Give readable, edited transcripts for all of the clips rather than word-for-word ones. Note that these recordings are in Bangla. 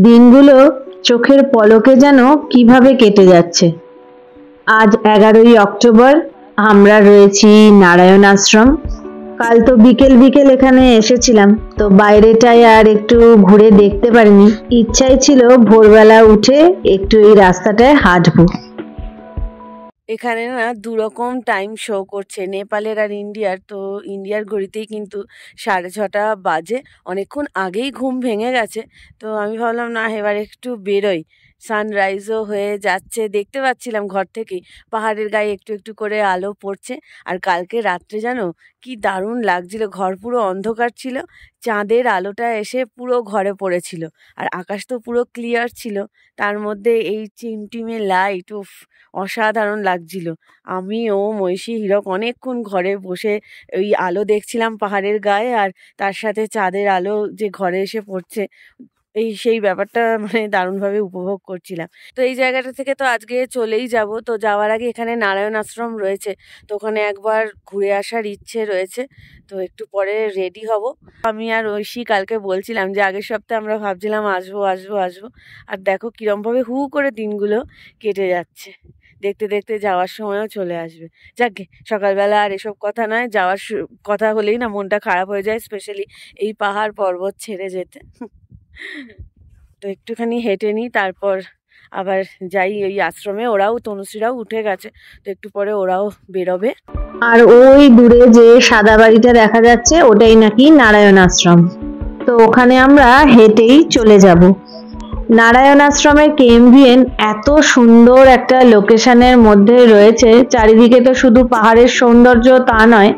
দিনগুলো চোখের পলকে যেন কিভাবে কেটে যাচ্ছে। আজ 11ই অক্টোবর, আমরা রয়েছি নারায়ণ আশ্রম। কাল তো বিকেল বিকেল এখানে এসেছিলাম, তো বাইরেটায় আর একটু ঘুরে দেখতে পারিনি। ইচ্ছাই ছিল ভোরবেলা উঠে একটু এই রাস্তাটায় হাঁটবো। এখানে না দুরকম টাইম শো করছে, নেপালের আর ইন্ডিয়ার। তো ইন্ডিয়ার ঘড়িতেই কিন্তু 6:30 বাজে, অনেকক্ষণ আগেই ঘুম ভেঙে গেছে। তো আমি ভাবলাম না, এবার একটু বেরোই। সানরাইজও হয়ে যাচ্ছে, দেখতে পাচ্ছিলাম ঘর থেকেই পাহাড়ের গায়ে একটু একটু করে আলো পড়ছে। আর কালকে রাত্রে জানো কি দারুণ লাগছিল, ঘর পুরো অন্ধকার ছিল, চাঁদের আলোটা এসে পুরো ঘরে পড়েছিল। আর আকাশ তো পুরো ক্লিয়ার ছিল, তার মধ্যে এই টিমটিমে লাইট, উফ অসাধারণ লাগছিল। আমি ও মৈশী হীরক অনেকক্ষণ ঘরে বসে ওই আলো দেখছিলাম পাহাড়ের গায়ে, আর তার সাথে চাঁদের আলো যে ঘরে এসে পড়ছে, সেই ব্যাপারটা মানে দারুণভাবে উপভোগ করছিলাম। তো এই জায়গাটা থেকে তো আজকে চলেই যাব। তো যাওয়ার আগে এখানে নারায়ণ আশ্রম রয়েছে, তো ওখানে একবার ঘুরে আসার ইচ্ছে রয়েছে। তো একটু পরে রেডি হব। আমি আর ঐশী কালকে বলছিলাম যে আগের সপ্তাহে আমরা ভাবছিলাম আসবো আসবো আসবো, আর দেখো কিরমভাবে হু করে দিনগুলো কেটে যাচ্ছে। দেখতে দেখতে যাওয়ার সময়ও চলে আসবে। যাকে সকালবেলা আর এসব কথা নয়, যাওয়ার কথা হলেই না মনটা খারাপ হয়ে যায়, স্পেশালি এই পাহাড় পর্বত ছেড়ে যেতে। তো একটুখানি হেঁটে নিই, তারপর আবার যাই ওই আশ্রমে। ওরাও, তনুশ্রীরাও উঠে গেছে, তো একটু পরে ওরাও বেরোবে। আর ওই দূরে যে সাদা বাড়িটা দেখা যাচ্ছে, ওটাই নাকি নারায়ণ আশ্রম। তো ওখানে আমরা হেঁটেই চলে যাব। নারায়ণ আশ্রমের কেএমভিএন এত সুন্দর একটা লোকেশনের মধ্যে রয়েছে। চারিদিকে তো শুধু পাহাড়ের সৌন্দর্য তা নয়,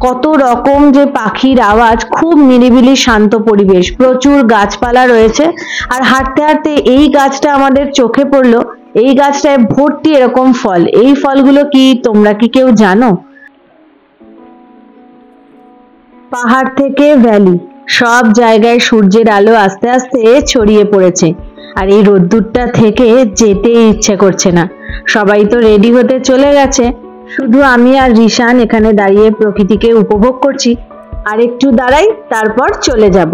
কত রকম যে পাখির আওয়াজ, খুব নিরিবিলি শান্ত পরিবেশ, প্রচুর গাছপালা রয়েছে। আর হাঁটতে হাঁটতে এই গাছটা আমাদের চোখে পড়লো, এই গাছটায় ভর্তি এরকম ফল। এই ফলগুলো কি তোমরা কি কেউ জানো? পাহাড় থেকে ভ্যালি, সব জায়গায় সূর্যের আলো আস্তে আস্তে ছড়িয়ে পড়েছে, আর এই রোদ্দুরটা থেকে যেতেই ইচ্ছে করছে না। সবাই তো রেডি হতে চলে গেছে, শুধু আমি আর রিশান এখানে দাঁড়িয়ে প্রকৃতিকে উপভোগ করছি। আর একটু দাঁড়াই, তারপর চলে যাব।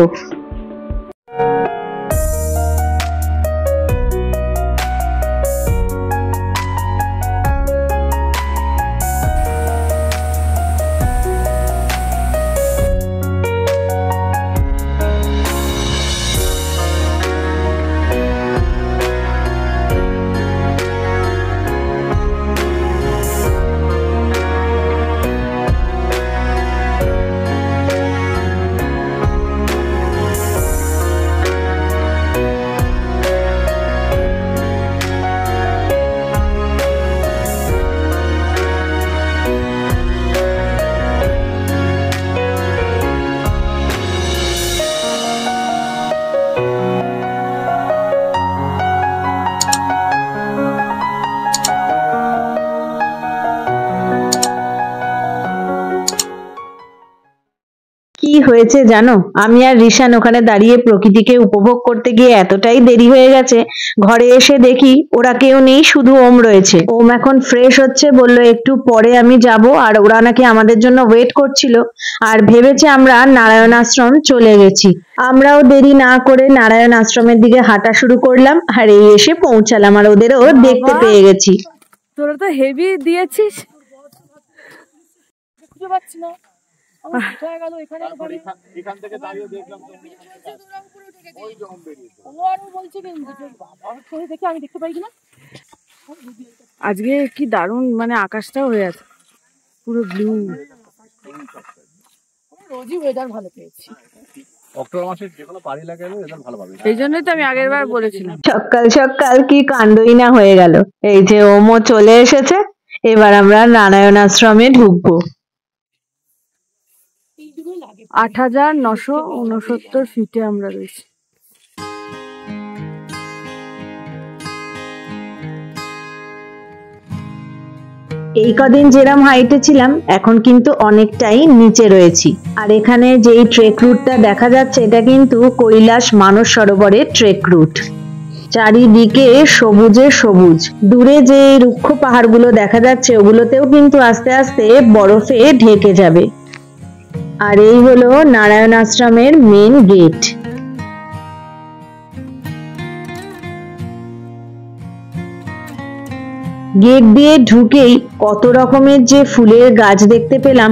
কি হয়েছে জানো, আমি আর রিশান ওখানে দাঁড়িয়ে প্রকৃতিকে উপভোগ করতে গিয়ে এতটাই দেরি হয়ে গেছে, ঘরে এসে দেখি ওরা কেউ নেই, শুধু ওম রয়েছে। ওম এখন ফ্রেশ হচ্ছে, বললো একটু পরে আমি যাব। আর ওরা নাকি আমাদের জন্য ওয়েট করছিল, আর ভেবেছে আমরা নারায়ণ আশ্রম চলে গেছি। আমরাও দেরি না করে নারায়ণ আশ্রমের দিকে হাঁটা শুরু করলাম, আর এই এসে পৌঁছালাম, আর ওদেরও দেখতে পেয়ে গেছি। তোরা তো হেভি দিয়েছিস। আজকে কি দারুণ, মানে আকাশটাও হয়ে আছে পুরো ব্লু। রোজই ওয়েদার ভালো পেয়েছি, অক্টোবর মাসে যে কোনো পাড়ি লাগালে ওয়েদার ভালো পাবে। এই জন্যই তো আমি আগের বার বলেছিলাম। সকাল সকাল কি কাণ্ডই না হয়ে গেল। এই যে ওমও চলে এসেছে, এবার আমরা নারায়ণ আশ্রমে ঢুকবো। 8,969 ফিটে আমরা রয়েছি। এই কদিন যেরকম হাইটে ছিলাম, এখন কিন্তু অনেকটাই নিচে রয়েছি। আর এখানে যেই ট্রেক রুটটা দেখা যাচ্ছে, এটা কিন্তু কৈলাস মানস সরোবরের ট্রেক রুট। চারিদিকে সবুজে সবুজ, দূরে যে রুক্ষ পাহাড়গুলো দেখা যাচ্ছে, ওগুলোতেও কিন্তু আস্তে আস্তে বরফে ঢেকে যাবে। আর এই হলো নারায়ণ আশ্রমের মেন গেট। গেট দিয়ে ঢুকেই কত রকমের যে ফুলের গাছ দেখতে পেলাম।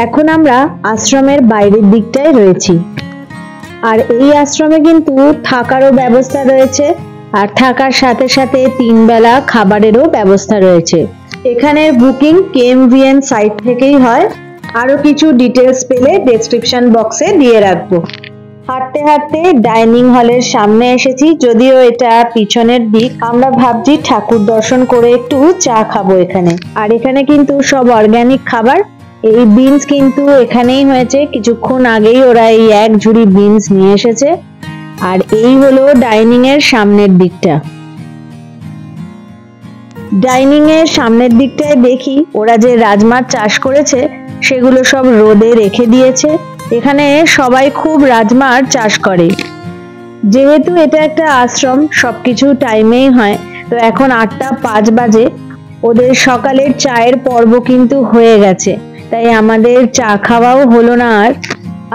এখন আমরা আশ্রমের বাইরের দিকটায় রয়েছি, আর এই আশ্রমে কিন্তু থাকারও ব্যবস্থা রয়েছে, আর থাকার সাথে সাথে 3 বেলা খাবারেরও ব্যবস্থা রয়েছে। এখানের বুকিং কেএমভিএন সাইট থেকেই হয়। আরো কিছু ডিটেলস পেলে ডেসক্রিপশন বক্সে দিয়ে রাখবো। হাঁটতে হাঁটতে ডাইনিং হলের সামনে এসেছি, যদিও এটা পিছনের দিক। আমরা ভাবছি ঠাকুর দর্শন করে একটু চা খাবো এখানে। আর এখানে কিন্তু সব অর্গানিক খাবার। এই বিনস কিন্তু এখানেই হয়েছে, কিছুক্ষণ আগেই ওরা এই 1 ঝুড়ি বিনস নিয়ে এসেছে। আর এই হলো ডাইনিং এর সামনের দিকটা। ডাইনিং এর সামনের দিকটায় দেখি ওরা যে রাজমার চাষ করেছে সেগুলো সব রোদে রেখে দিয়েছে। এখানে সবাই খুব রাজমার চাষ করে। যেহেতু এটা একটা আশ্রম, সবকিছু টাইমেই হয়, তো এখন 8টা 5 বাজে। ওদের সকালের চায়ের পর্ব কিন্তু হয়ে গেছে, তাই আমাদের চা খাওয়াও হলো না আর।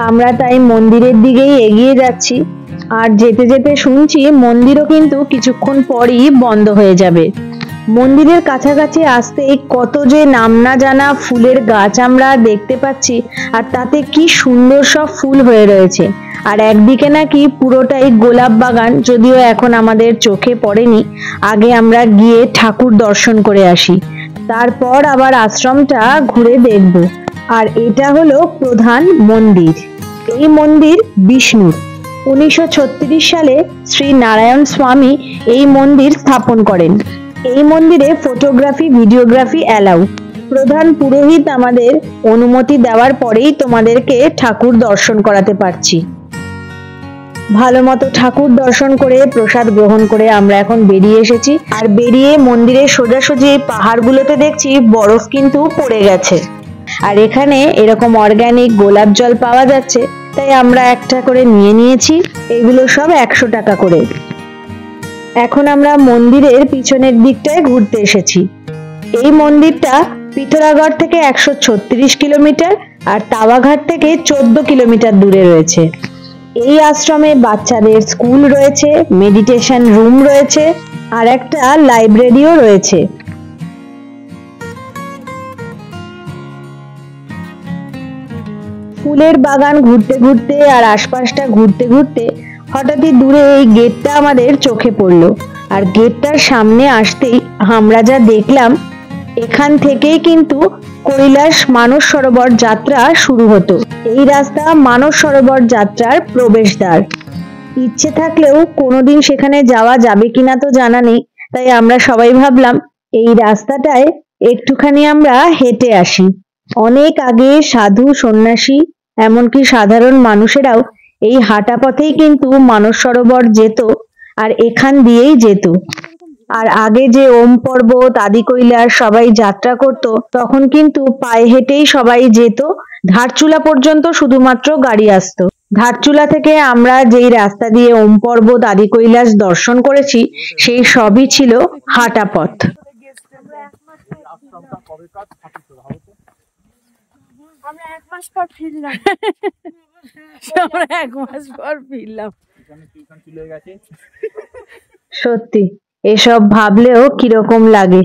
আমরা তাই মন্দিরের দিকেই এগিয়ে যাচ্ছি। আর যেতে যেতে শুনছি মন্দিরও কিন্তু কিছুক্ষণ পরই বন্ধ হয়ে যাবে। মন্দিরের কাছাকাছি আসতেই কত যে নাম না জানা ফুলের গাছ আমরা দেখতে পাচ্ছি, আর তাতে কি সুন্দর সব ফুল হয়ে রয়েছে। আর একদিকে নাকি পুরোটাই গোলাপ বাগান, যদিও এখন আমাদের চোখে পড়েনি। আগে আমরা গিয়ে ঠাকুর দর্শন করে আসি, তারপর আবার আশ্রমটা ঘুরে দেখব। আর এটা হলো প্রধান মন্দির। এই মন্দির বিষ্ণুর। 1936 সালে শ্রী নারায়ণ স্বামী এই মন্দির স্থাপন করেন। এই মন্দিরে ফটোগ্রাফি ভিডিওগ্রাফি অ্যালাউ। প্রধান পুরোহিত আমাদের অনুমতি দেওয়ার পরেই তোমাদেরকে ঠাকুর দর্শন করাতে পারছি। ভালো মতো ঠাকুর দর্শন করে প্রসাদ গ্রহণ করে আমরা এখন বেরিয়ে এসেছি। আর বেরিয়ে মন্দিরের সোজাসুজি এই পাহাড়গুলোতে দেখছি বরফ কিন্তু পড়ে গেছে। আর এখানে এরকম অর্গানিক গোলাপ জল পাওয়া যাচ্ছে, তাই আমরা একটা করে নিয়ে নিয়েছি। এগুলো সব 100 টাকা করে। এখন আমরা মন্দিরের পিছনের দিকটায় ঘুরতে এসেছি। এই মন্দিরটা পিথোরাগড় থেকে 136 কিলোমিটার আর তাওয়াঘাট থেকে 14 কিলোমিটার দূরে রয়েছে। এই আশ্রমে বাচ্চাদের স্কুল রয়েছে, মেডিটেশন রুম রয়েছে, আর একটা লাইব্রেরিও রয়েছে। ফুলের বাগান ঘুরতে ঘুরতে আর আশপাশটা ঘুরতে ঘুরতে হঠাৎই দূরে এই গেটটা আমাদের চোখে পড়লো। আর গেটটার সামনে আসতেই আমরা যা দেখলাম, এখান থেকেই কিন্তু কৈলাস মানস সরোবর যাত্রা শুরু হতো। এই রাস্তা মানস সরোবর যাত্রার প্রবেশদ্বার। ইচ্ছে থাকলেও কোনোদিন সেখানে যাওয়া যাবে কিনা তো জানা নেই, তাই আমরা সবাই ভাবলাম এই রাস্তাটায় একটুখানি আমরা হেঁটে আসি। অনেক আগে সাধু সন্ন্যাসী এমনকি সাধারণ মানুষেরাও এই হাঁটা পথেই কিন্তু মানস সরোবর যেত, আর এখান দিয়েই যেত। আর আগে যে ওম পর্বত আদি কৈলাস সবাই যাত্রা করত, তখন কিন্তু পায়ে হেঁটেই সবাই যেত। ধারচুলা পর্যন্ত শুধুমাত্র গাড়ি আসতো। ধারচুলা থেকে আমরা যেই রাস্তা দিয়ে ওম পর্বত আদি কৈলাস দর্শন করেছি, সেই সবই ছিল হাঁটা পথ। আমরা 1 মাস পর ফিরলাম। সত্যি এসব ভাবলেও কিরকম লাগে।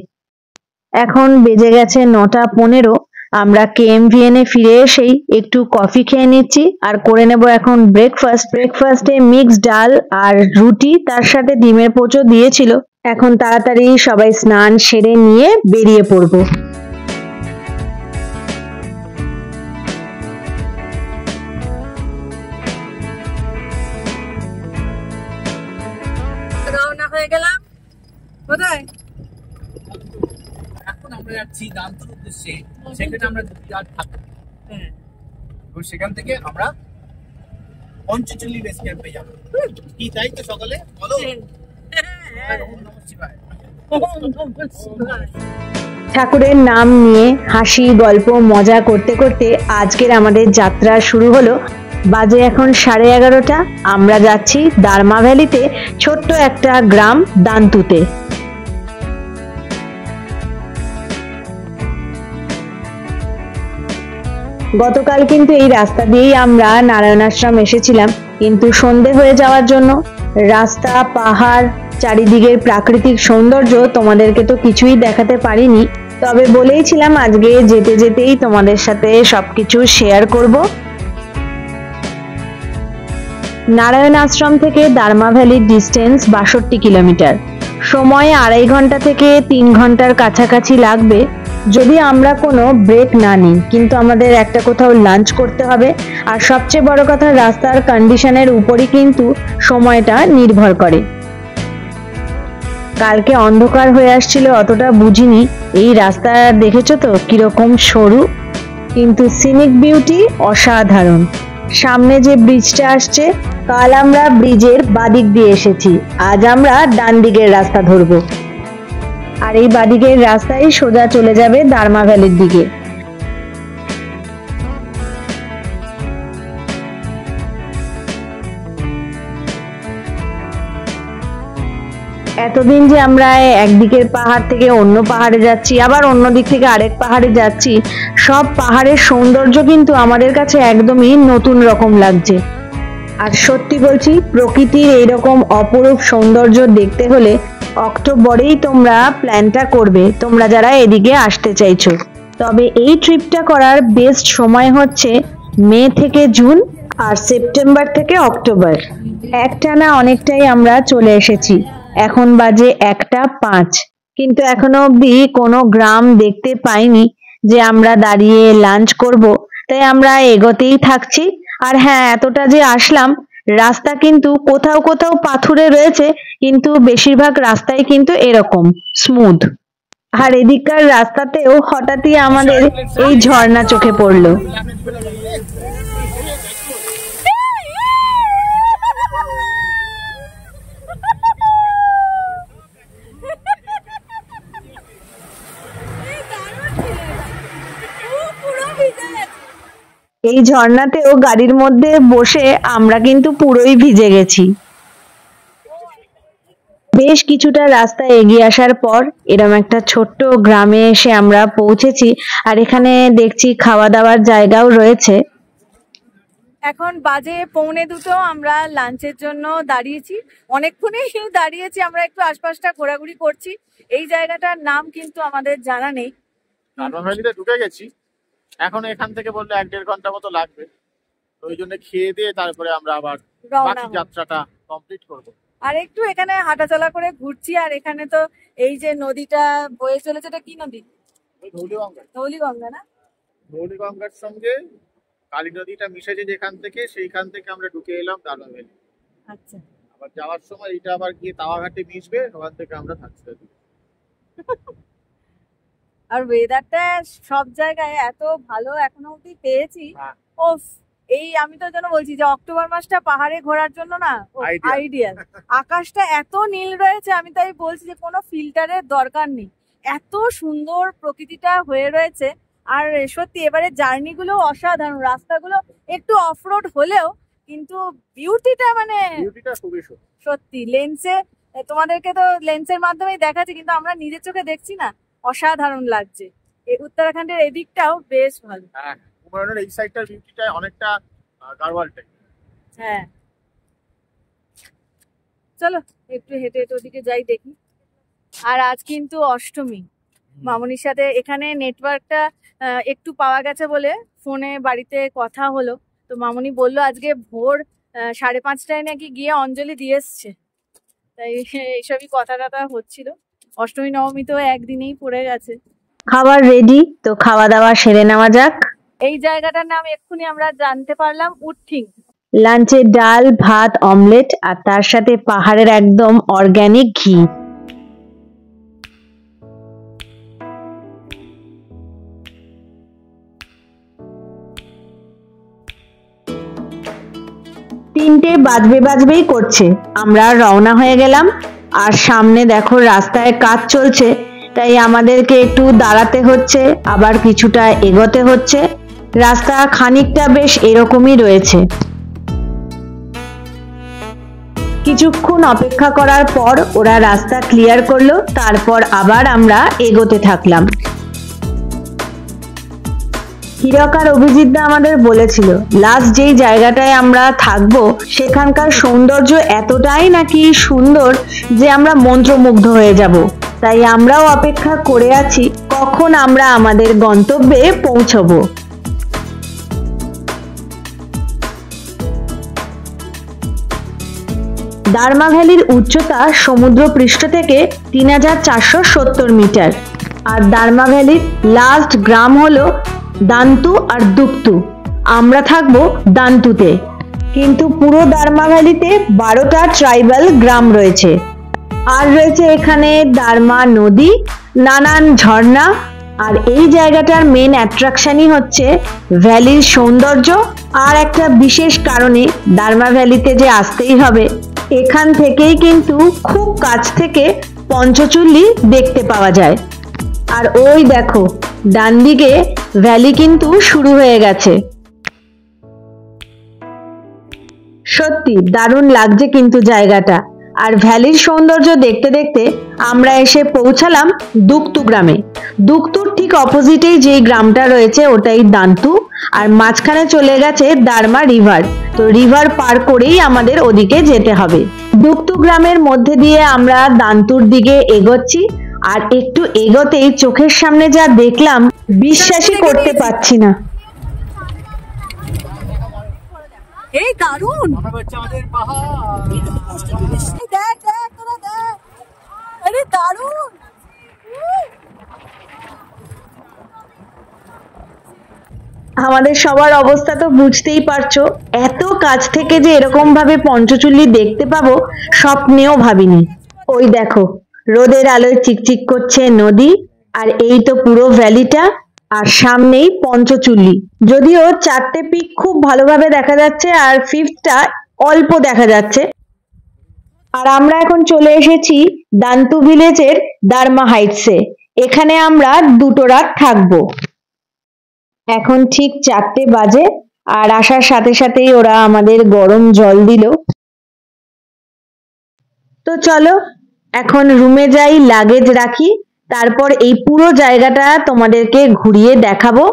এখন বেজে গেছে 9টা 15। আমরা কেএমভিএন এ ফিরে এসেই একটু কফি খেয়ে নিচ্ছি আর করে নেব এখন ব্রেকফাস্ট। ব্রেকফাস্টে মিক্সড ডাল আর রুটি, তার সাথে ডিমের পোচও দিয়েছিল। এখন তাড়াতাড়ি সবাই স্নান সেরে নিয়ে বেরিয়ে পড়বো। রওনা হয়ে গেলাম। কোথায়? এখন আমরা যাচ্ছি দান্তুর উদ্দেশ্যে। সেখানে আমরা 2 রাত থাকবো। এবং সেখান থেকে আমরা পঞ্চচল্লি বেস ক্যাম্পে যাবো। কি তাই তো সকালে বলো। ওম নমঃ শিবায়। ঠাকুরের নাম নিয়ে হাসি গল্প মজা করতে করতে আজকের আমাদের যাত্রা শুরু হলো। বাজে এখন 11:30। আমরা যাচ্ছি দারমা ভ্যালিতে ছোট্ট একটা গ্রাম দান্তুতে। গতকাল কিন্তু এই রাস্তা দিয়েই আমরা নারায়ণ আশ্রম এসেছিলাম, কিন্তু সন্ধে হয়ে যাওয়ার জন্য রাস্তা, পাহাড়, চারিদিকের প্রাকৃতিক সৌন্দর্য তোমাদেরকে তো কিছুই দেখাতে পারিনি। তবে বলেইছিলাম আজকে যেতে যেতেই তোমাদের সাথে সবকিছু শেয়ার করব। নারায়ণ আশ্রম থেকে দারমা ভ্যালির ডিস্টেন্স 62 কিলোমিটার, সময় 2.5 ঘন্টা থেকে 3 ঘন্টার কাছাকাছি লাগবে যদি আমরা কোনো ব্রেক না নিই। কিন্তু আমাদের একটা কোথাও লাঞ্চ করতে হবে, আর সবচেয়ে বড় কথা রাস্তার কন্ডিশনের উপরই কিন্তু সময়টা নির্ভর করে। কালকে অন্ধকার হয়ে আসছিল, অতটা বুঝিনি। এই রাস্তা দেখেছো তো কিরকম সরু, কিন্তু সিনিক বিউটি অসাধারণ। সামনে যে ব্রিজটা আসছে, কাল আমরা ব্রিজের বাদিক দিয়ে এসেছি, আজ আমরা ডান দিকের রাস্তা ধরবো। আর এই বাদিকের রাস্তায় সোজা চলে যাবে দারমা ভ্যালির দিকে। এতদিন যে আমরা একদিকের পাহাড় থেকে অন্য পাহাড়ে যাচ্ছি, আবার অন্য দিক থেকে আরেক পাহাড়ে যাচ্ছি, সব পাহাড়ের সৌন্দর্য কিন্তু আমাদের কাছে একদমই নতুন রকম লাগছে। আর সত্যি বলছি, প্রকৃতির এইরকম অপরূপ সৌন্দর্য দেখতে হলে অক্টোবরেই তোমরা প্ল্যানটা করবে, তোমরা যারা এদিকে আসতে চাইছো। তবে এই ট্রিপটা করার বেস্ট সময় হচ্ছে মে থেকে জুন আর সেপ্টেম্বর থেকে অক্টোবর। একটানা অনেকটাই আমরা চলে এসেছি, এখন বাজে 1:05, কিন্তু এখনো অবধি কোনো গ্রাম দেখতে পাইনি যে আমরা দাঁড়িয়ে লাঞ্চ করব, তাই আমরা এগোতেই থাকছি। আর হ্যাঁ, এতটা যে আসলাম, রাস্তা কিন্তু কোথাও কোথাও পাথুরে রয়েছে, কিন্তু বেশিরভাগ রাস্তাই কিন্তু এরকম স্মুথ। আর এদিককার রাস্তাতেও হঠাৎই আমাদের এই ঝর্ণা চোখে পড়লো। এই ঝর্ণাতেও গাড়ির মধ্যে বসে আমরা কিন্তু পুরোই ভিজে গেছি। বেশ কিছুটা রাস্তা এগিয়ে আসার পর এরকম একটা ছোট্ট গ্রামে এসে আমরা পৌঁছেছি, আর এখানে দেখছি খাওয়া দাওয়ার জায়গাও রয়েছে। এখন বাজে 1:45, আমরা লাঞ্চের জন্য দাঁড়িয়েছি, অনেকক্ষণই দাঁড়িয়েছি। আমরা একটু আশপাশটা ঘোরাঘুরি করছি। এই জায়গাটার নাম কিন্তু আমাদের জানা নেই। দারমা ভ্যালিতে ঢুকে গেছি, এখন এখান থেকে বললে 1-1.5 ঘন্টা মতো লাগবে। ওই জন্য খেয়ে দিয়ে তারপরে আমরা আবার বাকি যাত্রাটা কমপ্লিট করব। আর একটু এখানে হাঁটাচলা করে ঘুরছি। আর এখানে তো এই যে নদীটা বয়ে চলেছে, এটা কি নদী? ধৌলিগঙ্গা না? ধৌলিগঙ্গার সঙ্গে কালী নদীটা মিশেছে যেখান থেকে, সেইখান থেকে আমরা ঢুকে এলাম দারমা ভ্যালি। আচ্ছা, আবার যাওয়ার সময় এটা আবার গিয়ে তাওয়াঘাটে মিশবে, ওখান থেকে আমরা থাকতে পারি। আর ওয়েদারটা সব জায়গায় এত ভালো এখনো অবধি পেয়েছি। ওফ, এই আমি তো যেন বলছি যে অক্টোবর মাসটা পাহাড়ে ঘোরার জন্য না আইডিয়াল। আকাশটা এত নীল রয়েছে, আমি তাই বলছি যে কোনো ফিল্টারের দরকার নেই, এত সুন্দর প্রকৃতিটা হয়ে রয়েছে। আর সত্যি এবারে জার্নি গুলো অসাধারণ, রাস্তাগুলো একটু অফরোড হলেও কিন্তু বিউটিটা মানে সত্যি লেন্সে, তোমাদেরকে তো লেন্সের মাধ্যমেই দেখাচ্ছি, কিন্তু আমরা নিজের চোখে দেখছি না, অসাধারণ লাগছে। এই উত্তরাখণ্ডের এদিকটাও বেশ ভালো। কুমারনের এই সাইডটার বিউটিটা অনেকটা গাড়ওয়াল টাইপ। হ্যাঁ, চলো একটু হেঁটে হেঁটে ওদিকে যাই দেখি। আর আজ কিন্তু অষ্টমী, মামনির সাথে এখানে নেটওয়ার্কটা একটু পাওয়া গেছে বলে ফোনে বাড়িতে কথা হলো। তো মামনি বললো আজকে ভোর 5:30টায় নাকি গিয়ে অঞ্জলি দিয়ে এসছে, তাই এইসবই কথা টথা হচ্ছিল। অষ্টমী নবমী তো একদিনেই পড়ে গেছে। খাবার রেডি, তো খাওয়া দাওয়া সেরে নেওয়া যাক। এই জায়গাটার নাম এক্ষুনি আমরা জানতে পারলাম, উটঠিং। লাঞ্চে ডাল, ভাত, অমলেট, আর তার সাথে পাহাড়ের একদম অর্গানিক ঘি। তিনটে বাজবেই করছে, আমরা রওনা হয়ে গেলাম। আর সামনে দেখো রাস্তায় কাজ চলছে, তাই আমাদেরকে একটু দাঁড়াতে হচ্ছে, আবার কিছুটা এগোতে হচ্ছে। রাস্তা খানিকটা বেশ এরকমই রয়েছে। কিছুক্ষণ অপেক্ষা করার পর ওরা রাস্তা ক্লিয়ার করলো, তারপর আবার আমরা এগোতে থাকলাম। হীরক আর অভিজিৎ দা আমাদের বলেছিল লাস্ট যেই জায়গাটায় আমরা থাকবো সেখানকার সৌন্দর্য এতটাই নাকি সুন্দর যে আমরা মন্ত্রমুগ্ধ হয়ে যাব। তাই আমরাও অপেক্ষা করে আছি কখন আমরা আমাদের গন্তব্যে পৌঁছবো। দারমা ভ্যালির উচ্চতা সমুদ্র পৃষ্ঠ থেকে 3470 মিটার। আর দারমা ভ্যালির লাস্ট গ্রাম হলো দান্তু আর দুক্তু। আমরা থাকবো দান্তুতে। কিন্তু পুরো দারমা ভ্যালিতে 12টা ট্রাইবাল গ্রাম রয়েছে। আর রয়েছে এখানে দারমা নদী, নানান ঝর্ণা। আর এই জায়গাটার মেন অ্যাট্রাকশনই হচ্ছে ভ্যালির সৌন্দর্য। আর একটা বিশেষ কারণে দারমা ভ্যালিতে যে আসতেই হবে, এখান থেকেই কিন্তু খুব কাছ থেকে পঞ্চচুল্লি দেখতে পাওয়া যায়। আর ওই দেখো ডান দিকে ভ্যালি কিন্তু শুরু হয়ে গেছে। সত্যি দারুণ লাগছে কিন্তু জায়গাটা। আর ভ্যালির সৌন্দর্য দেখতে দেখতে আমরা এসে পৌঁছালাম দুক্তু গ্রামে। দুক্তুর ঠিক অপোজিটেই যে গ্রামটা রয়েছে ওটাই দান্তু। আর মাঝখানে চলে গেছে দারমা রিভার। তো রিভার পার করেই আমাদের ওদিকে যেতে হবে। দুক্তু গ্রামের মধ্যে দিয়ে আমরা দান্তুর দিকে এগোচ্ছি। আর একটু এগোতেই চোখের সামনে যা দেখলাম বিশ্বাসই করতে পারছি না। এই দারুণ, আমরা হচ্ছে আমাদের পাহাড়। দেখ দেখ তোরা দেখ, আরে দারুণ। আমাদের সবার অবস্থা তো বুঝতেই পারছো, এত কাছ থেকে যে এরকম ভাবে পঞ্চচুল্লি দেখতে পাবো স্বপ্নেও ভাবিনি। ওই দেখো রোদের আলোয় চিকচিক করছে নদী। আর এই তো পুরো ভ্যালিটা। আর সামনেই পঞ্চচুল্লি। যদিও 4টে পিক খুব ভালোভাবে দেখা যাচ্ছে আর 5টা অল্প দেখা যাচ্ছে। আর আমরা এখন চলে এসেছি দান্তু ভিলেজের দারমা হাইটসে। এখানে আমরা 2 রাত থাকবো। এখন ঠিক 4টে বাজে। আর আসার সাথে সাথেই ওরা আমাদের গরম জল দিল। তো চলো এখন রুমে যাই, লাগেজ রাখি, তারপর এই পুরো জায়গাটা তোমাদেরকে ঘুরিয়ে দেখাবো।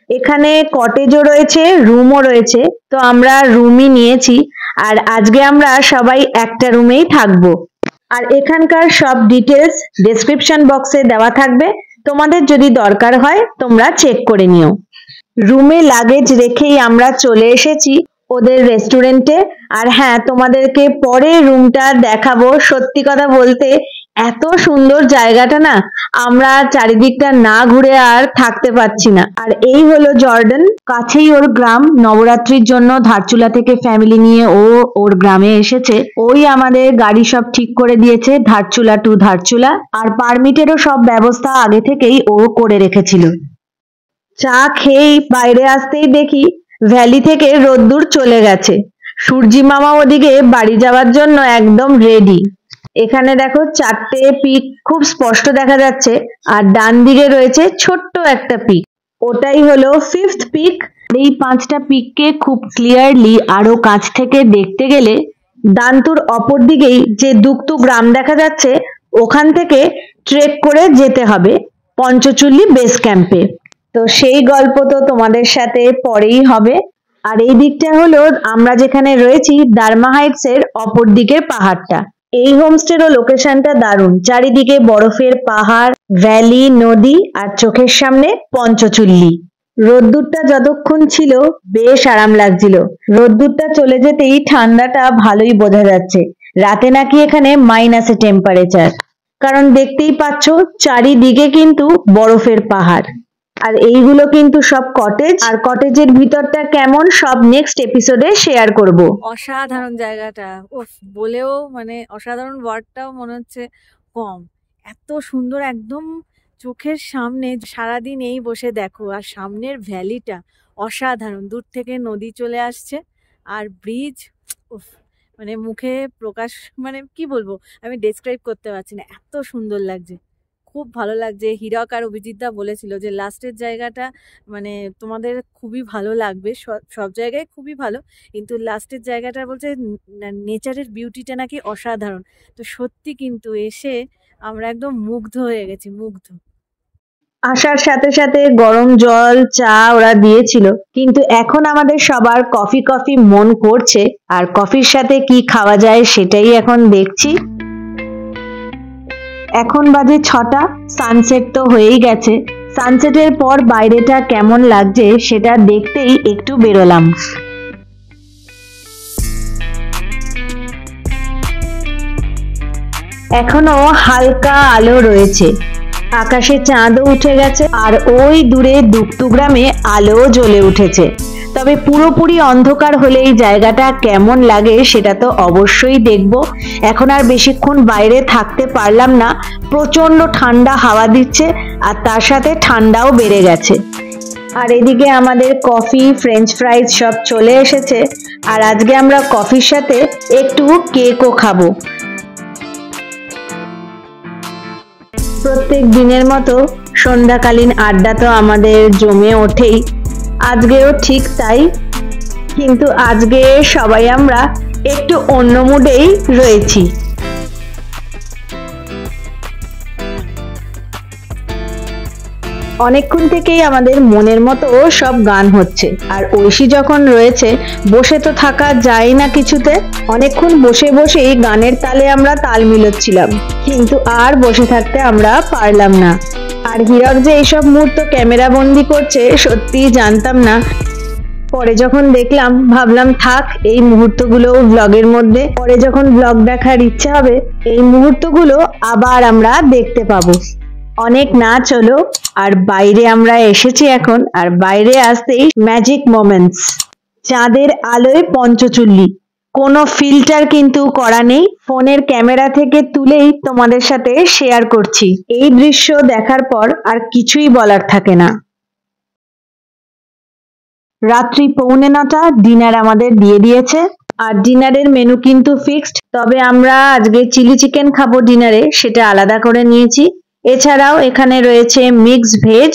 এখানে কটেজও রয়েছে, রুমও রয়েছে। তো আমরা রুমই নিয়েছি। আর আজকে আমরা সবাই একটা রুমেই থাকবো। আর এখানকার সব ডিটেলস ডেসক্রিপশন বক্সে দেওয়া থাকবে, তোমাদের যদি দরকার হয় তোমরা চেক করে নিও। রুমে লাগেজ রেখেই আমরা চলে এসেছি ওদের রেস্টুরেন্টে। আর হ্যাঁ, তোমাদেরকে পরে রুমটা দেখাবো। সত্যি কথা বলতে এত সুন্দর জায়গাটা না, আমরা চারিদিকটা না ঘুরে আর থাকতে পারছি না। আর এই হলো জর্ডান, কাছেই ওর গ্রাম। নবরাত্রির জন্য ধারচুলা থেকে ফ্যামিলি নিয়ে ও ওর গ্রামে এসেছে। ওই আমাদের গাড়ি সব ঠিক করে দিয়েছে ধারচুলা টু ধারচুলা। আর পারমিটেরও সব ব্যবস্থা আগে থেকেই ও করে রেখেছিল। চা খেয়েই বাইরে আসতেই দেখি ভ্যালি থেকে রোদ্দুর চলে গেছে। সূর্যি মামা ওদিকে বাড়ি যাওয়ার জন্য একদম রেডি। এখানে দেখো 4টে পিক খুব স্পষ্ট দেখা যাচ্ছে। আর ডান দিকে রয়েছে ছোট্ট একটা পিক, ওটাই হলো 5th পিক। এই 5টা পিককে খুব ক্লিয়ারলি আরো কাছ থেকে দেখতে গেলে দান্তুর অপর দিকেই যে দুক্তু গ্রাম দেখা যাচ্ছে, ওখান থেকে ট্রেক করে যেতে হবে পঞ্চচুল্লি বেস ক্যাম্পে। তো সেই গল্প তো তোমাদের সাথে পরেই হবে। আর এই দিকটা হলো আমরা যেখানে রয়েছি দারমা হাইটস এর অপর দিকের পাহাড়টা। এই হোমস্টের লোকেশনটা দারুণ। চারিদিকে বরফের পাহাড়, ভ্যালি, নদী আর চোখের সামনে পঞ্চচুল্লি। রোদ্দুরটা যতক্ষণ ছিল বেশ আরাম লাগছিল। রোদ্দুরটা চলে যেতেই ঠান্ডাটা ভালোই বোঝা যাচ্ছে। রাতে নাকি এখানে মাইনাসে টেম্পারেচার। কারণ দেখতেই পাচ্ছ চারিদিকে কিন্তু বরফের পাহাড়। আর এইগুলো কিন্তু সব কটেজ। আর কটেজের ভিতরটা কেমন সব নেক্সট এপিসোডে শেয়ার করব। অসাধারণ জায়গাটা, ওফ, বলেও মানে অসাধারণ ওয়ার্ডটাও মনে হচ্ছে কম। এত সুন্দর, একদম চোখের সামনে। সারাদিন এই বসে দেখো। আর সামনের ভ্যালিটা অসাধারণ। দূর থেকে নদী চলে আসছে আর ব্রিজ, উফ, মানে মুখে প্রকাশ, মানে কি বলবো, আমি ডেসক্রাইব করতে পারছি না, এত সুন্দর লাগছে। খুব ভালো লাগছে। হীরক আর অভিজিৎদা বলেছিল যে লাস্টের জায়গাটা মানে তোমাদের খুবই ভালো লাগবে। সব জায়গায় খুবই ভালো, কিন্তু লাস্টের জায়গাটা বলছে নেচারের বিউটিটা নাকি অসাধারণ। তো সত্যি কিন্তু এসে আমরা একদম মুগ্ধ হয়ে গেছি, মুগ্ধ। আসার সাথে সাথে গরম জল চা ওরা দিয়েছিল, কিন্তু এখন আমাদের সবার কফি কফি মন করছে, আর কফির সাথে কি খাওয়া যায় সেটাই এখন দেখছি। এখন বাজে 6টা, সানসেট তো হয়েই গেছে। সানসেটের পর বাইরেটা কেমন লাগছে সেটা দেখতেই একটু বেরোলাম। এখনো হালকা আলো রয়েছে, আকাশে চাঁদও উঠে গেছে, আর ওই দূরে দুকতু গ্রামে আলোও জ্বলে উঠেছে। তবে পুরোপুরি অন্ধকার হলে এই জায়গাটা কেমন লাগে সেটা তো অবশ্যই দেখব। এখন আর বেশিক্ষণ বাইরে থাকতে পারলাম না, প্রচন্ড ঠান্ডা হাওয়া দিচ্ছে, আর তার সাথে ঠান্ডাও বেড়ে গেছে। আর এদিকে আমাদের কফি, ফ্রেঞ্চ ফ্রাইজ সব চলে এসেছে, আর আজকে আমরা কফির সাথে একটু কেকও খাবো। প্রত্যেক দিনের মতো সন্ধ্যাকালীন আড্ডা তো আমাদের জমে ওঠেই, আজকেও ঠিক তাই। কিন্তু আজকে সবাই আমরা একটু অন্য মুডেই রয়েছি। অনেকক্ষণ থেকেই আমাদের মনের মতো সব গান হচ্ছে, আর ঐশী যখন রয়েছে বসে তো থাকা যায় না কিছুতে। অনেকক্ষণ বসে বসেই গানের তালে আমরা তাল মিলাচ্ছিলাম, কিন্তু আর বসে থাকতে আমরা পারলাম না। আর হীরক যে এইসব মুহূর্ত ক্যামেরা বন্দি করছে সত্যি জানতাম না। পরে যখন দেখলাম ভাবলাম থাক, এই মুহূর্তগুলো ব্লগের মধ্যে, পরে যখন ব্লগ দেখার ইচ্ছা হবে এই মুহূর্তগুলো আবার আমরা দেখতে পাবো। অনেক নাচ হলো, আর বাইরে আমরা এসেছি এখন, আর বাইরে আসতেই ম্যাজিক মোমেন্টস, চাঁদের আলোয় পঞ্চচুল্লি, কোনো ফিল্টার কিন্তু করা নেই, ফোনের ক্যামেরা থেকে তুলেই তোমাদের সাথে শেয়ার করছি। এই দৃশ্য দেখার পর আর কিছুই বলার থাকে না। রাত্রি 8:45 ডিনার আমাদের দিয়ে দিয়েছে, আর ডিনারের মেনু কিন্তু ফিক্সড। তবে আমরা আজকে চিলি চিকেন খাবো ডিনারে, সেটা আলাদা করে নিয়েছি। এছাড়াও এখানে রয়েছে মিক্স ভেজ,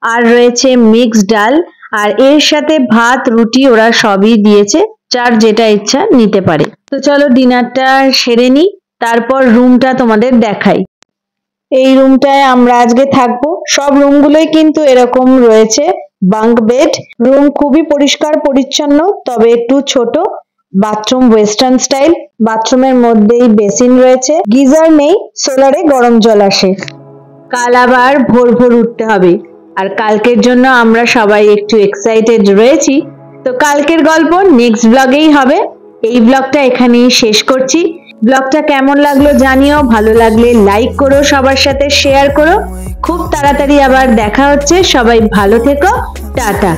আর রয়েছে মিক্স ডাল, আর এর সাথে ভাত, রুটি ওরা সবই দিয়েছে, যার যেটা ইচ্ছা নিতে পারে। তো চলো ডিনারটা সেরে নিই, তারপর রুমটা তোমাদের দেখাই। এই রুমটায় আমরা আজকে থাকবো। সব রুমগুলোই কিন্তু এরকম রয়েছে, বাঙ্ক বেড। রুম খুবই পরিষ্কার পরিচ্ছন্ন, তবে একটু ছোট। বাথরুম ওয়েস্টার্ন স্টাইল, বাথরুমের মধ্যেই বেসিন রয়েছে, গিজার নেই, সোলারে গরম জল আসে। কাল আবার ভোর ভোর উঠতে হবে, আর কালকের জন্য আমরা সবাই একটু এক্সাইটেড রয়েছি। তো কালকের গল্প নেক্সট ব্লগেই হবে। এই ব্লগটা এখানেই শেষ করছি। ব্লগটা কেমন লাগলো জানিও, ভালো লাগলে লাইক করো, সবার সাথে শেয়ার করো। খুব তাড়াতাড়ি আবার দেখা হচ্ছে, সবাই ভালো থেকো, টাটা।